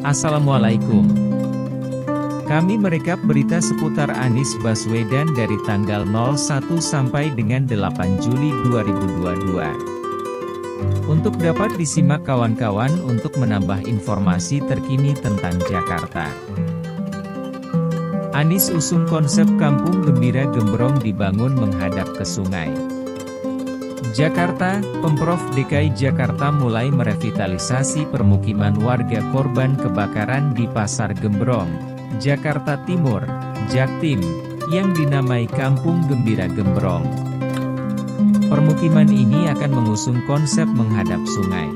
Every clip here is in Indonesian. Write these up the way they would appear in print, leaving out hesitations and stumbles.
Assalamualaikum. Kami merekap berita seputar Anies Baswedan dari tanggal 01 sampai dengan 8 Juli 2022. Untuk dapat disimak kawan-kawan untuk menambah informasi terkini tentang Jakarta. Anies usung konsep Kampung Gembira Gembrong dibangun menghadap ke sungai. Jakarta, Pemprov DKI Jakarta mulai merevitalisasi permukiman warga korban kebakaran di Pasar Gembrong, Jakarta Timur, Jaktim, yang dinamai Kampung Gembira Gembrong. Permukiman ini akan mengusung konsep menghadap sungai.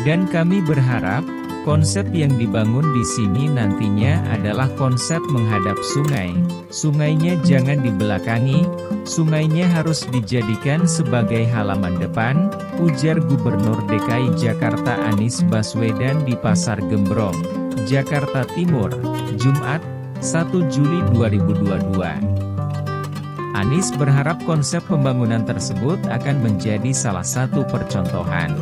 Dan kami berharap, konsep yang dibangun di sini nantinya adalah konsep menghadap sungai. Sungainya jangan dibelakangi, sungainya harus dijadikan sebagai halaman depan, ujar Gubernur DKI Jakarta Anies Baswedan di Pasar Gembrong, Jakarta Timur, Jumat, 1 Juli 2022. Anies berharap konsep pembangunan tersebut akan menjadi salah satu percontohan.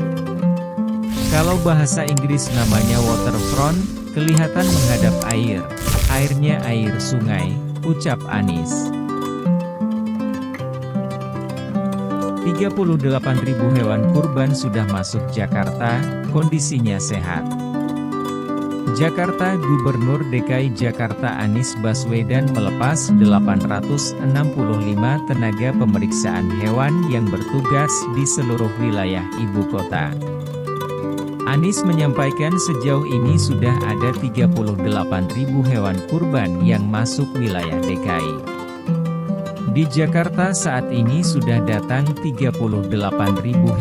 Kalau bahasa Inggris namanya waterfront, kelihatan menghadap air, airnya air sungai, ucap Anies. 38.000 hewan kurban sudah masuk Jakarta, kondisinya sehat. Jakarta Gubernur DKI Jakarta Anies Baswedan melepas 865 tenaga pemeriksaan hewan yang bertugas di seluruh wilayah ibu kota. Anies menyampaikan sejauh ini sudah ada 38.000 hewan kurban yang masuk wilayah DKI. Di Jakarta saat ini sudah datang 38.000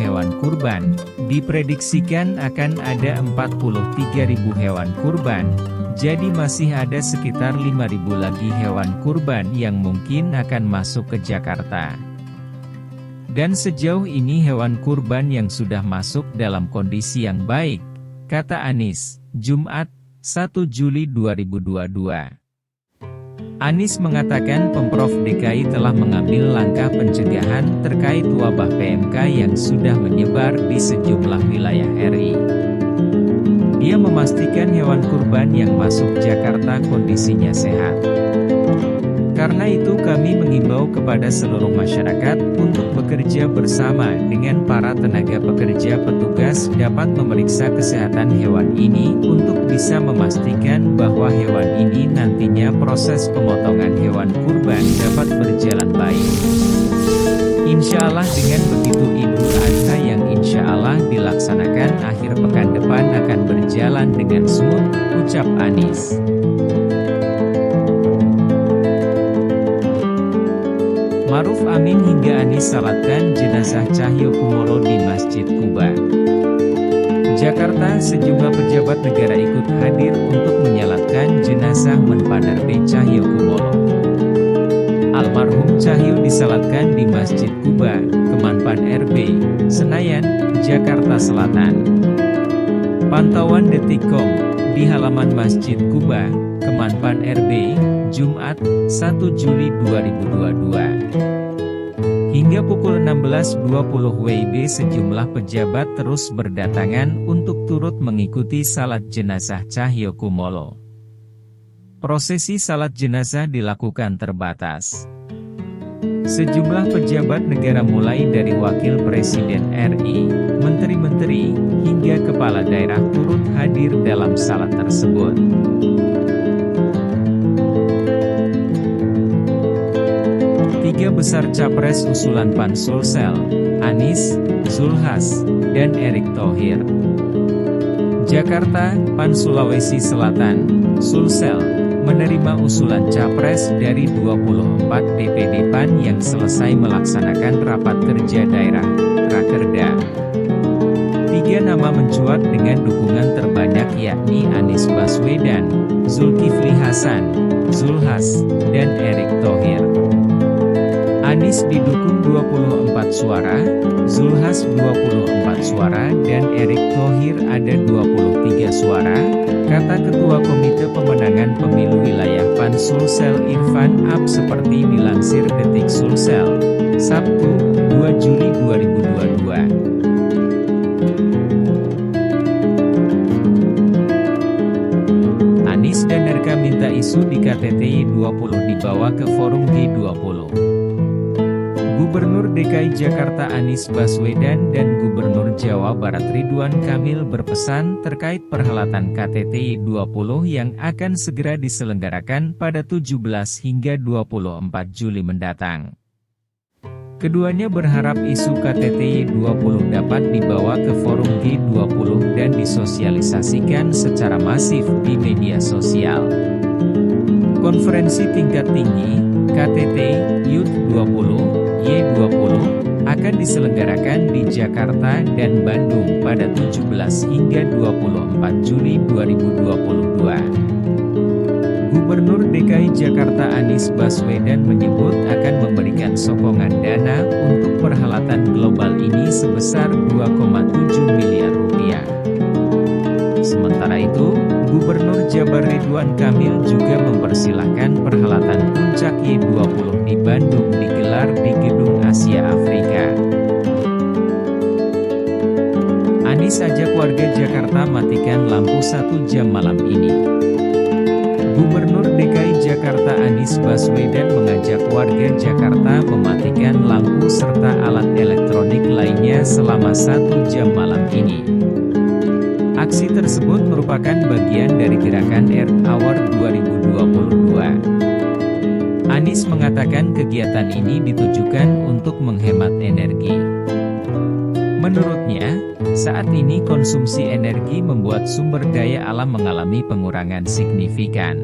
hewan kurban, diprediksikan akan ada 43.000 hewan kurban, jadi masih ada sekitar 5.000 lagi hewan kurban yang mungkin akan masuk ke Jakarta. Dan sejauh ini hewan kurban yang sudah masuk dalam kondisi yang baik, kata Anies, Jumat, 1 Juli 2022. Anies mengatakan Pemprov DKI telah mengambil langkah pencegahan terkait wabah PMK yang sudah menyebar di sejumlah wilayah RI. Dia memastikan hewan kurban yang masuk Jakarta kondisinya sehat. Karena itu kami mengimbau kepada seluruh masyarakat untuk bekerja bersama dengan para tenaga pekerja petugas dapat memeriksa kesehatan hewan ini untuk bisa memastikan bahwa hewan ini nantinya proses pemotongan hewan kurban dapat berjalan baik. Insya Allah dengan begitu Idul Adha yang insya Allah dilaksanakan akhir pekan depan akan berjalan dengan smooth, ucap Anies. Maruf Amin hingga Anies salatkan jenazah Cahyokumolo di Masjid Kuba. Jakarta, sejumlah pejabat negara ikut hadir untuk menyalatkan jenazah Menpadar B. Cahyokumolo. Almarhum Cahyo disalatkan di Masjid Kuba, Kemanpan RB, Senayan, Jakarta Selatan. Pantauan Detikcom, di halaman Masjid Kuba, Kemanpan RB, Jumat, 1 Juli 2022. Hingga pukul 16.20 WIB sejumlah pejabat terus berdatangan untuk turut mengikuti salat jenazah Cahyokumolo. Prosesi salat jenazah dilakukan terbatas. Sejumlah pejabat negara mulai dari Wakil Presiden RI, Menteri-Menteri, hingga Kepala Daerah turut hadir dalam salat tersebut. Tiga besar capres usulan PAN Sulsel, Anies, Zulhas, dan Erick Thohir. Jakarta, PAN Sulawesi Selatan, Sulsel, menerima usulan capres dari 24 DPD PAN yang selesai melaksanakan rapat kerja daerah, Rakerda. Tiga nama mencuat dengan dukungan terbanyak yakni Anies Baswedan, Zulkifli Hasan, Zulhas, dan Erick Thohir. Anies didukung 24 suara, Zulhas 24 suara dan Erick Thohir ada 23 suara, kata Ketua Komite Pemenangan Pemilu Wilayah PAN Sulsel Irfan Ab seperti dilansir Detik Sulsel, Sabtu, 2 Juli 2022. isu di KTT 20 dibawa ke forum G20. Gubernur DKI Jakarta Anies Baswedan dan Gubernur Jawa Barat Ridwan Kamil berpesan terkait perhelatan KTT 20 yang akan segera diselenggarakan pada 17 hingga 24 Juli mendatang. Keduanya berharap isu KTT 20 dapat dibawa ke forum G20 dan disosialisasikan secara masif di media sosial. Konferensi tingkat tinggi, KTT, Youth 20, Y20, akan diselenggarakan di Jakarta dan Bandung pada 17 hingga 24 Juli 2022. Gubernur DKI Jakarta Anies Baswedan menyebut akan memberikan sokongan dana untuk perhelatan global ini sebesar 2,7 miliar rupiah. Sementara itu, Gubernur Jabar Ridwan Kamil juga mempersilahkan perhelatan Puncak Y20 di Bandung digelar di Gedung Asia Afrika. Anies ajak warga Jakarta matikan lampu 1 jam malam ini. Gubernur DKI Jakarta Anies Baswedan mengajak warga Jakarta mematikan lampu serta alat elektronik lainnya selama 1 jam malam ini. Aksi tersebut merupakan bagian dari gerakan Earth Hour 2022. Anies mengatakan kegiatan ini ditujukan untuk menghemat energi. Menurutnya, saat ini konsumsi energi membuat sumber daya alam mengalami pengurangan signifikan.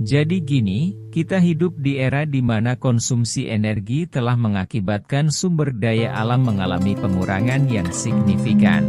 Jadi gini, kita hidup di era di mana konsumsi energi telah mengakibatkan sumber daya alam mengalami pengurangan yang signifikan.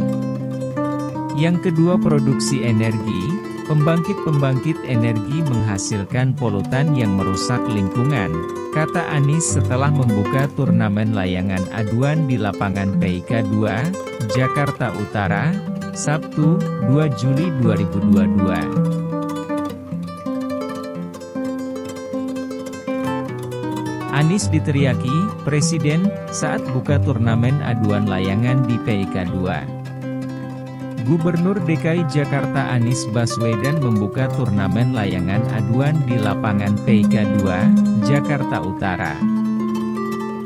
Yang kedua, produksi energi. Pembangkit-pembangkit energi menghasilkan polutan yang merusak lingkungan, kata Anies setelah membuka turnamen layangan aduan di lapangan PIK 2, Jakarta Utara, Sabtu, 2 Juli 2022. Anies diteriaki Presiden saat buka turnamen aduan layangan di PIK 2. Gubernur DKI Jakarta Anies Baswedan membuka turnamen layangan aduan di lapangan PIK 2, Jakarta Utara.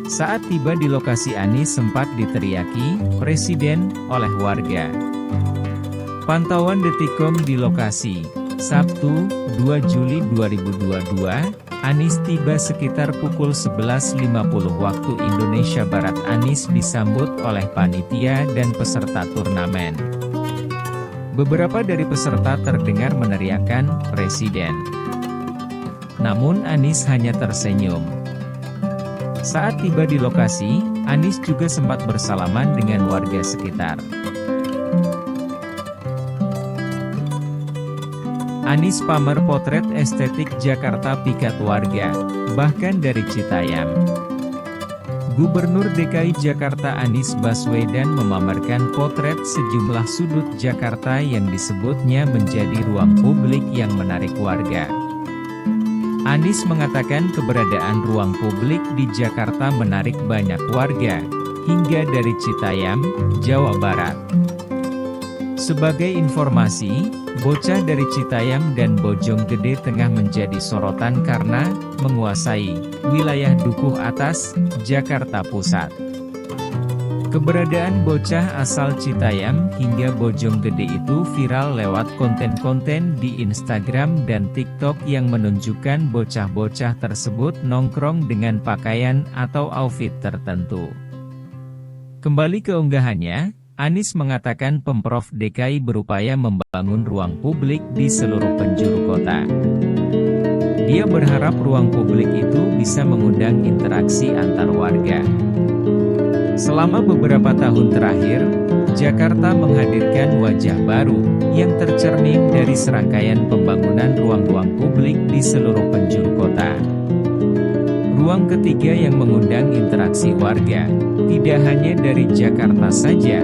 Saat tiba di lokasi, Anies sempat diteriaki Presiden oleh warga. Pantauan Detikcom di lokasi, Sabtu, 2 Juli 2022, Anies tiba sekitar pukul 11.50 waktu Indonesia Barat. Anies disambut oleh panitia dan peserta turnamen. Beberapa dari peserta terdengar meneriakkan Presiden. Namun Anies hanya tersenyum. Saat tiba di lokasi, Anies juga sempat bersalaman dengan warga sekitar. Anies pamer potret estetik Jakarta pikat warga, bahkan dari Citayam. Gubernur DKI Jakarta Anies Baswedan memamerkan potret sejumlah sudut Jakarta yang disebutnya menjadi ruang publik yang menarik warga. Anies mengatakan keberadaan ruang publik di Jakarta menarik banyak warga, hingga dari Citayam, Jawa Barat. Sebagai informasi, bocah dari Citayam dan Bojonggede tengah menjadi sorotan karena menguasai wilayah Dukuh Atas, Jakarta Pusat. Keberadaan bocah asal Citayam hingga Bojonggede itu viral lewat konten-konten di Instagram dan TikTok yang menunjukkan bocah-bocah tersebut nongkrong dengan pakaian atau outfit tertentu. Kembali ke unggahannya, Anies mengatakan Pemprov DKI berupaya membangun ruang publik di seluruh penjuru kota. Dia berharap ruang publik itu bisa mengundang interaksi antar warga. Selama beberapa tahun terakhir, Jakarta menghadirkan wajah baru, yang tercermin dari serangkaian pembangunan ruang-ruang publik di seluruh penjuru kota. Ruang ketiga yang mengundang interaksi warga, tidak hanya dari Jakarta saja,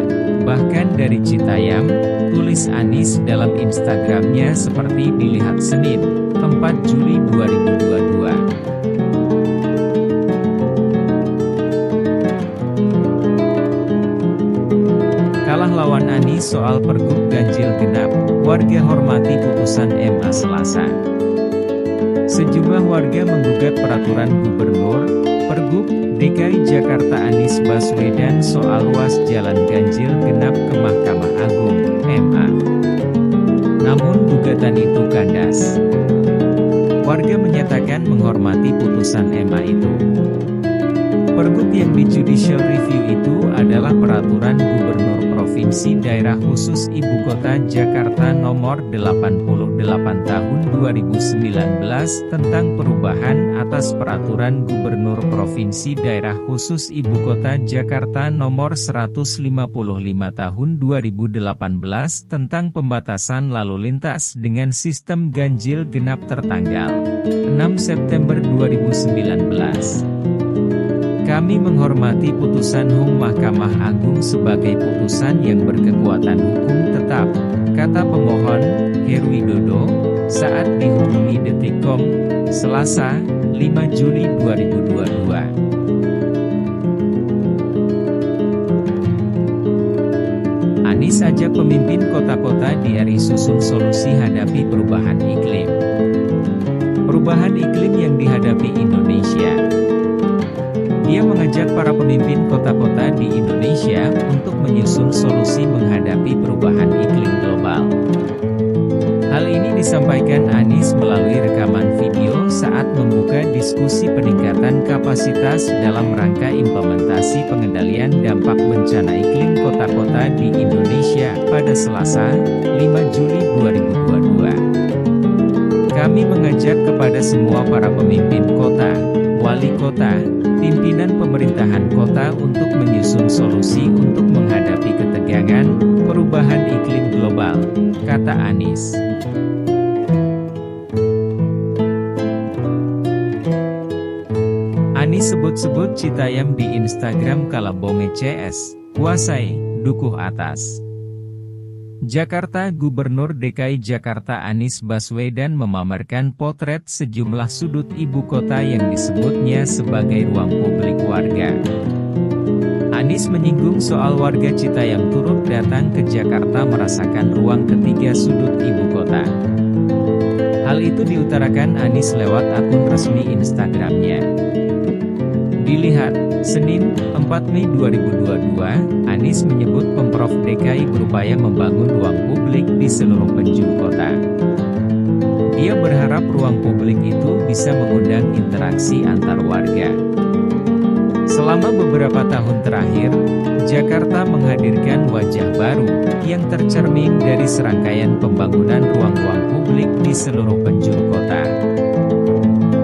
bahkan dari Citayam, tulis Anies dalam Instagramnya seperti dilihat Senin, 4 Juli 2022. Kalah lawan Anies soal Pergub ganjil genap, warga hormati putusan MA Selasa. Sejumlah warga menggugat peraturan Gubernur, Pergub, DKI Jakarta Anies Baswedan soal ruas jalan ganjil genap ke Mahkamah Agung, MA. Namun gugatan itu kandas. Warga menyatakan menghormati putusan MA itu. Pergub yang di judicial review itu adalah peraturan Gubernur Provinsi Daerah Khusus Ibu Kota Jakarta nomor 88 tahun 2019 tentang perubahan atas peraturan Gubernur Provinsi Daerah Khusus Ibu Kota Jakarta nomor 155 tahun 2018 tentang pembatasan lalu lintas dengan sistem ganjil genap tertanggal 6 September 2019. Kami menghormati putusan Mahkamah Agung sebagai putusan yang berkekuatan hukum tetap, kata pemohon, Heru Widodo, saat dihubungi Detik.com, Selasa, 5 Juli 2022. Anies ajak pemimpin kota-kota di RI susun solusi hadapi perubahan iklim. Perubahan iklim yang dihadapi Indonesia. Dia mengajak para pemimpin kota-kota di Indonesia untuk menyusun solusi menghadapi perubahan iklim global. Hal ini disampaikan Anies melalui rekaman video saat membuka diskusi peningkatan kapasitas dalam rangka implementasi pengendalian dampak bencana iklim kota-kota di Indonesia pada Selasa, 5 Juli 2022. Kami mengajak kepada semua para pemimpin kota, wali kota, pimpinan pemerintahan kota untuk menyusun solusi untuk menghadapi ketegangan, perubahan iklim global, kata Anies. Anies sebut-sebut Citayam di Instagram kala bonge CS, kuasai, dukuh atas. Jakarta Gubernur DKI Jakarta Anies Baswedan memamerkan potret sejumlah sudut ibu kota yang disebutnya sebagai ruang publik warga. Anies menyinggung soal warga Citayam turut datang ke Jakarta merasakan ruang ketiga sudut ibu kota. Hal itu diutarakan Anies lewat akun resmi Instagramnya. Dilihat, Senin, 4 Mei 2022, Anies menyebut Pemprov DKI berupaya membangun ruang publik di seluruh penjuru kota. Dia berharap ruang publik itu bisa mengundang interaksi antar warga. Selama beberapa tahun terakhir, Jakarta menghadirkan wajah baru, yang tercermin dari serangkaian pembangunan ruang-ruang publik di seluruh penjuru kota.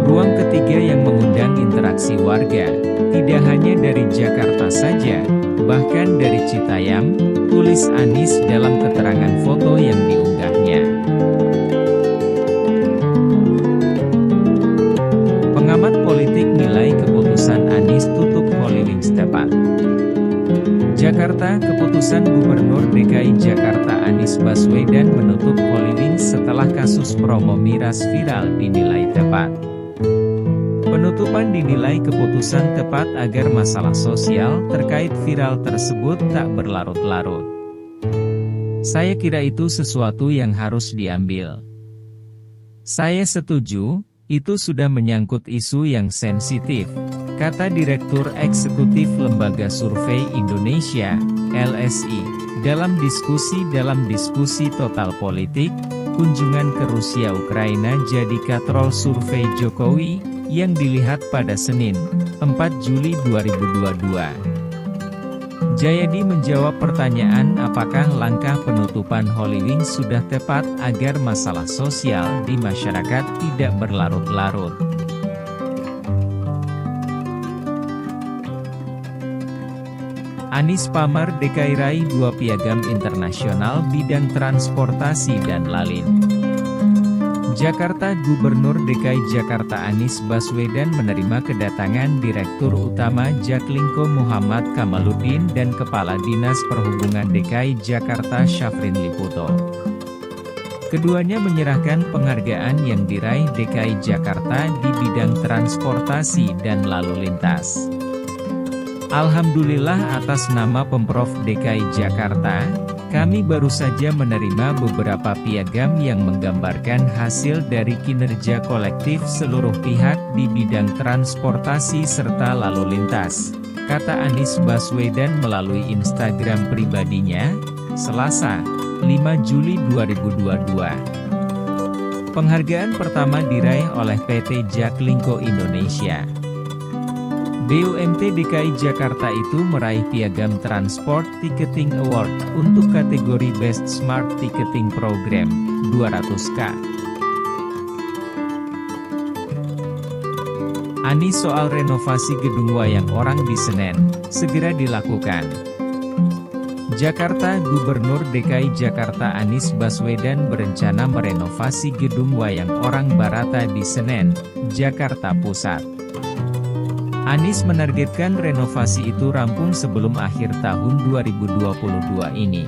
Ruang ketiga yang mengundang interaksi warga, tidak hanya dari Jakarta saja, bahkan dari Citayam, tulis Anies dalam keterangan foto yang diunggahnya. Pengamat politik nilai keputusan Anies tutup Holy Wings tepat. Jakarta, keputusan Gubernur DKI Jakarta Anies Baswedan menutup Holy Wings setelah kasus promo miras viral dinilai tepat. Penutupan dinilai keputusan tepat agar masalah sosial terkait viral tersebut tak berlarut-larut. Saya kira itu sesuatu yang harus diambil. Saya setuju, itu sudah menyangkut isu yang sensitif, kata Direktur Eksekutif Lembaga Survei Indonesia, LSI, dalam diskusi Total Politik, kunjungan ke Rusia Ukraina jadi katrol survei Jokowi, yang dilihat pada Senin, 4 Juli 2022. Jayadi menjawab pertanyaan apakah langkah penutupan Holy Wings sudah tepat agar masalah sosial di masyarakat tidak berlarut-larut. Anies Pamar DKI raih 2 piagam internasional bidang transportasi dan lalin. Jakarta Gubernur DKI Jakarta Anies Baswedan menerima kedatangan Direktur Utama Jaklingko Muhammad Kamaluddin dan Kepala Dinas Perhubungan DKI Jakarta Syafrin Liputo. Keduanya menyerahkan penghargaan yang diraih DKI Jakarta di bidang transportasi dan lalu lintas. Alhamdulillah atas nama Pemprov DKI Jakarta, Kami baru saja menerima beberapa piagam yang menggambarkan hasil dari kinerja kolektif seluruh pihak di bidang transportasi serta lalu lintas, kata Anies Baswedan melalui Instagram pribadinya, Selasa, 5 Juli 2022. Penghargaan pertama diraih oleh PT Jaklingko Indonesia. BUMT DKI Jakarta itu meraih piagam Transport Ticketing Award untuk kategori Best Smart Ticketing Program, 200K. Anies soal renovasi gedung wayang orang di Senen, segera dilakukan. Jakarta, Gubernur DKI Jakarta Anies Baswedan berencana merenovasi gedung wayang orang Barata di Senen, Jakarta Pusat. Anies menargetkan renovasi itu rampung sebelum akhir tahun 2022 ini.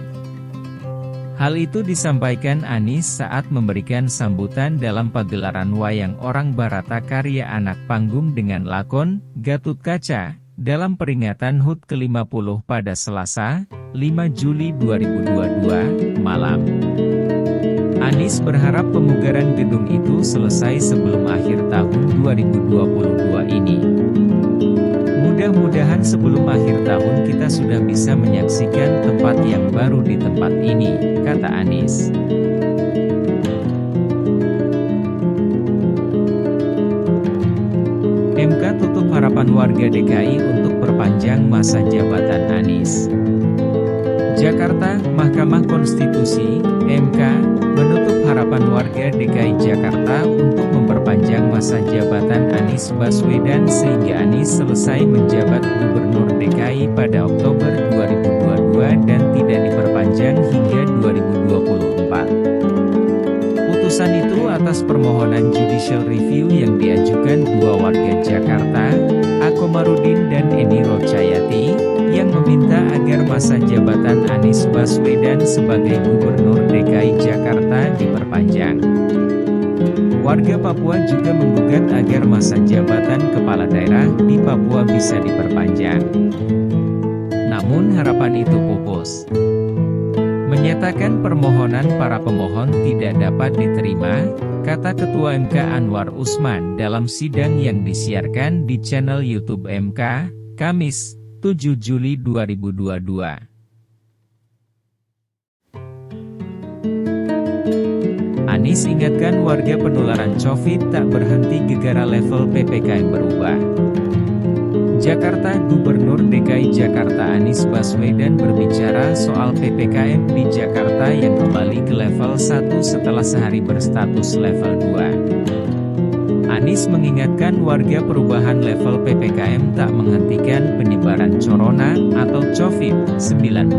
Hal itu disampaikan Anies saat memberikan sambutan dalam pagelaran wayang orang Barata karya anak panggung dengan lakon, Gatotkaca, dalam peringatan HUT ke-50 pada Selasa, 5 Juli 2022, malam. Anies berharap pemugaran gedung itu selesai sebelum akhir tahun 2022 ini. Mudah-mudahan sebelum akhir tahun kita sudah bisa menyaksikan tempat yang baru di tempat ini, kata Anies. MK tutup harapan warga DKI untuk perpanjang masa jabatan Anies. Jakarta, Mahkamah Konstitusi, MK, menutup harapan warga DKI Jakarta untuk memperpanjang masa jabatan Anies Baswedan sehingga Anies selesai menjabat Gubernur DKI pada Oktober 2022 dan tidak diperpanjang hingga 2024. Putusan itu atas permohonan judicial review yang diajukan dua warga Jakarta, A. Komarudin dan Eni Rochayati, yang meminta agar masa jabatan Anies Baswedan sebagai Gubernur DKI Jakarta diperpanjang. Warga Papua juga menggugat agar masa jabatan kepala daerah di Papua bisa diperpanjang. Namun harapan itu pupus. Menyatakan permohonan para pemohon tidak dapat diterima, kata Ketua MK Anwar Usman dalam sidang yang disiarkan di channel YouTube MK, Kamis, 7 Juli 2022. Anies ingatkan warga penularan COVID tak berhenti gegara level PPKM berubah. Jakarta, Gubernur DKI Jakarta Anies Baswedan berbicara soal PPKM di Jakarta yang kembali ke level 1 setelah sehari berstatus level 2. Anies mengingatkan warga perubahan level PPKM tak menghentikan penyebaran corona atau COVID-19.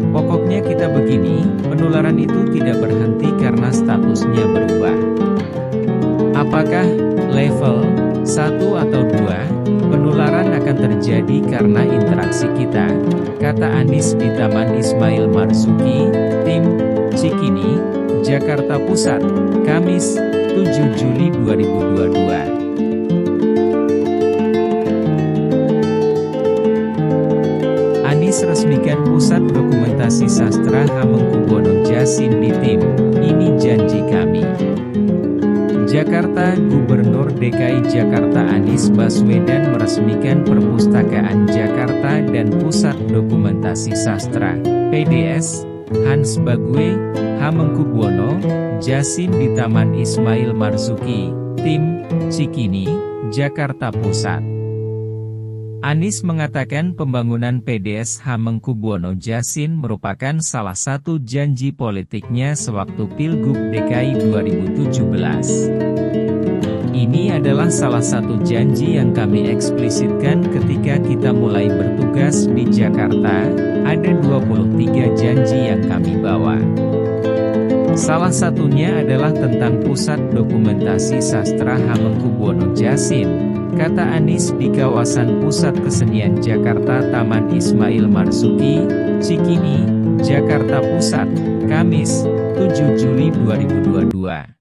Pokoknya kita begini, penularan itu tidak berhenti karena statusnya berubah. Apakah level 1 atau 2, penularan akan terjadi karena interaksi kita, kata Anies di Taman Ismail Marzuki, Tim, Cikini, Jakarta Pusat, Kamis, 7 Juli 2022. Anies resmikan Pusat Dokumentasi Sastra Hamengkubuwono Jasin di Tim, ini janji kami. Jakarta, Gubernur DKI Jakarta Anies Baswedan meresmikan Perpustakaan Jakarta dan Pusat Dokumentasi Sastra, PDS, Hans Bagwe, Hamengkubuwono, Jasin di Taman Ismail Marzuki, Tim, Cikini, Jakarta Pusat. Anies mengatakan pembangunan PDS Hamengkubuwono Jasin merupakan salah satu janji politiknya sewaktu Pilgub DKI 2017. Ini adalah salah satu janji yang kami eksplisitkan ketika kita mulai bertugas di Jakarta, ada 23 janji yang kami bawa. Salah satunya adalah tentang Pusat Dokumentasi Sastra Hamengkubuwono Jasin, kata Anies di kawasan Pusat Kesenian Jakarta Taman Ismail Marzuki, Cikini, Jakarta Pusat, Kamis, 7 Juli 2022.